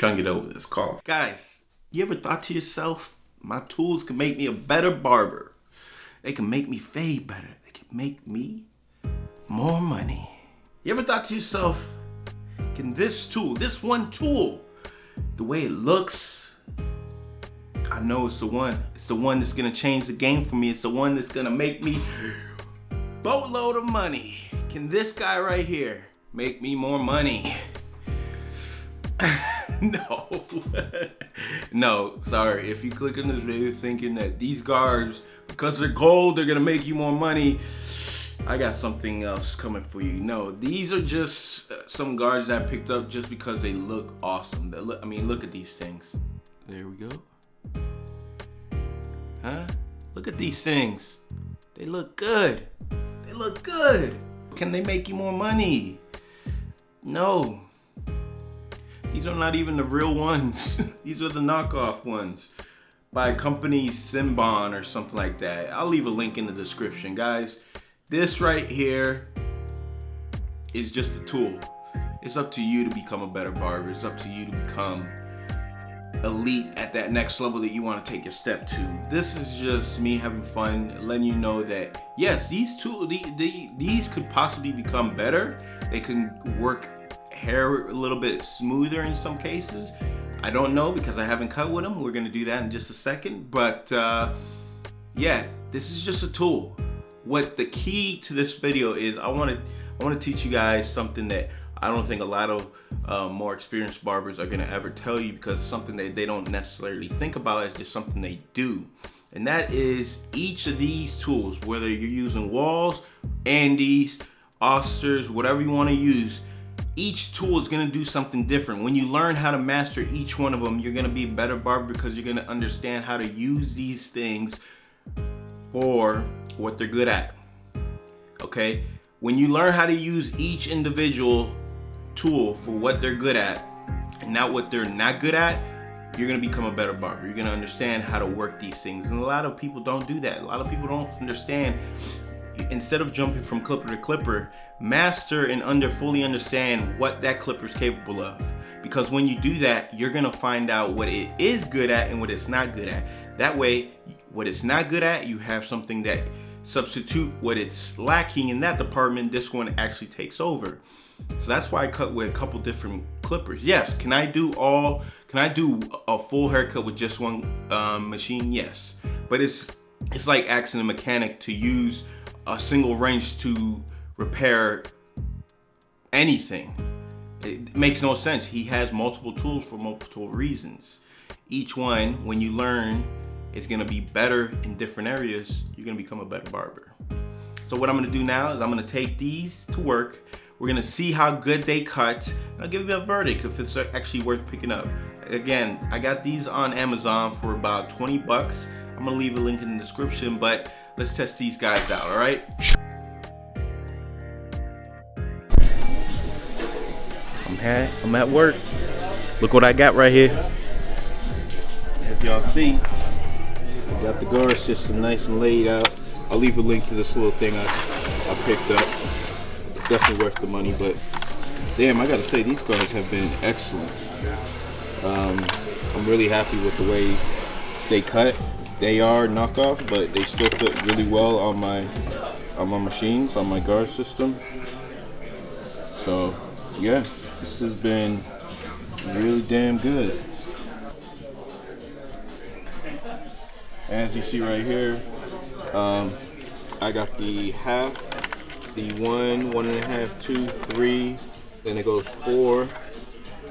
Trying to get over this cough. Guys, you ever thought to yourself, my tools can make me a better barber? They can make me fade better. They can make me more money. You ever thought to yourself, can this tool, this one tool, the way it looks, I know it's the one. It's the one that's gonna change the game for me. It's the one that's gonna make me boatload of money. Can this guy right here make me more money? No. No, sorry. If you click on this video thinking that these guards, because they're gold, they're gonna make you more money, I got something else coming for you. No, these are just some guards that I picked up just because they look awesome. I mean, look at these things. There we go. Huh? Look at these things. They look good. They look good. Can they make you more money? No. These are not even the real ones. These are the knockoff ones by a company Simbon or something like that. I'll leave a link in the description, guys. This right here is just a tool. It's up to you to become a better barber. It's up to you to become elite at that next level that you want to take your step to. This is just me having fun, letting you know that yes, these these could possibly become better. They can work hair a little bit smoother in some cases. I don't know because I haven't cut with them. We're gonna do that in just a second. But yeah, this is just a tool. What the key to this video is, I want to teach you guys something that I don't think a lot of more experienced barbers are gonna ever tell you, because it's something that they don't necessarily think about. It's just something they do, and that is each of these tools, whether you're using Wahls, Andys, Osters, whatever you want to use, each tool is going to do something different. When you learn how to master each one of them, you're going to be a better barber because you're going to understand how to use these things for what they're good at. Okay? When you learn how to use each individual tool for what they're good at and not what they're not good at, you're going to become a better barber. You're going to understand how to work these things. And a lot of people don't do that. A lot of people don't understand. Instead of jumping from clipper to clipper, master and fully understand what that clipper is capable of. Because when you do that, you're gonna find out what it is good at and what it's not good at. That way, what it's not good at, you have something that substitute what it's lacking in that department. This one actually takes over. So that's why I cut with a couple different clippers. Yes, can I do a full haircut with just one machine? Yes, but it's like asking a mechanic to use a single wrench to repair anything. It makes no sense. He has multiple tools for multiple reasons. Each one, when you learn, is gonna be better in different areas. You're gonna become a better barber. So what I'm gonna do now is I'm gonna take these to work. We're gonna see how good they cut. And I'll give you a verdict if it's actually worth picking up. Again, I got these on Amazon for about 20 bucks. I'm gonna leave a link in the description, but let's test these guys out, all right? I'm at work. Look what I got right here. As y'all see, I got the guard system nice and laid out. I'll leave a link to this little thing I picked up. It's definitely worth the money, but damn, I gotta say, these guards have been excellent. I'm really happy with the way they cut. They are knockoffs, but they still fit really well on my machines, on my guard system. So yeah, this has been really damn good. As you see right here, I got the half, the 1, 1.5, 2, 3, then it goes 4,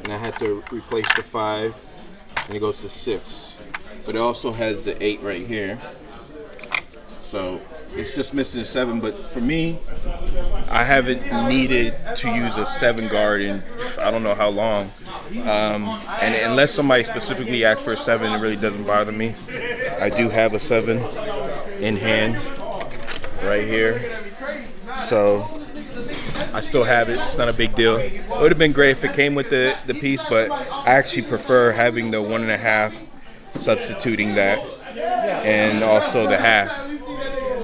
and I had to replace the 5, and it goes to 6. But it also has the 8 right here. So it's just missing a 7, but for me, I haven't needed to use a 7 guard in I don't know how long. And unless somebody specifically asks for a 7, it really doesn't bother me. I do have a 7 in hand right here. So I still have it. It's not a big deal. It would have been great if it came with the piece, but I actually prefer having the 1.5, substituting that, and also the half.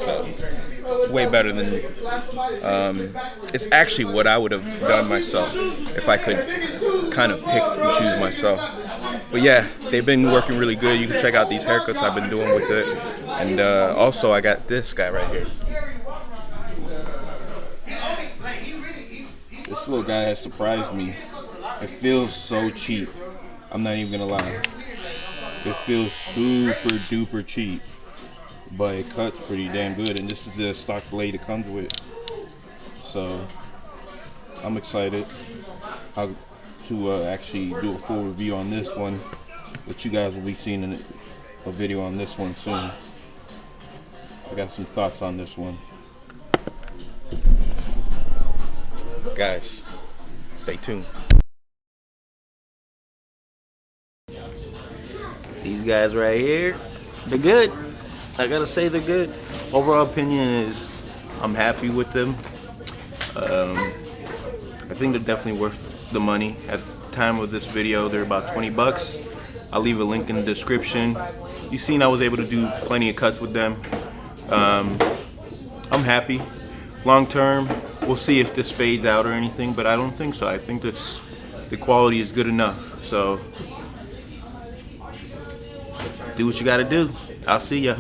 So it's way better than it's actually what I would have done myself if I could kind of pick and choose myself. But yeah, they've been working really good. You can check out these haircuts I've been doing with it. And also I got this guy right here. This little guy has surprised me. It feels so cheap. I'm not even gonna lie. It feels super duper cheap, but it cuts pretty damn good. And this is the stock blade it comes with. So I'm excited to actually do a full review on this one, but you guys will be seeing a video on this one soon. I got some thoughts on this one. Guys, stay tuned. These guys right here, they're good. I gotta say they're good. Overall opinion is I'm happy with them. I think they're definitely worth the money. At the time of this video, they're about 20 bucks. I'll leave a link in the description. You've seen I was able to do plenty of cuts with them. I'm happy. Long term, we'll see if this fades out or anything, but I don't think so. I think the quality is good enough. So do what you gotta do. I'll see ya.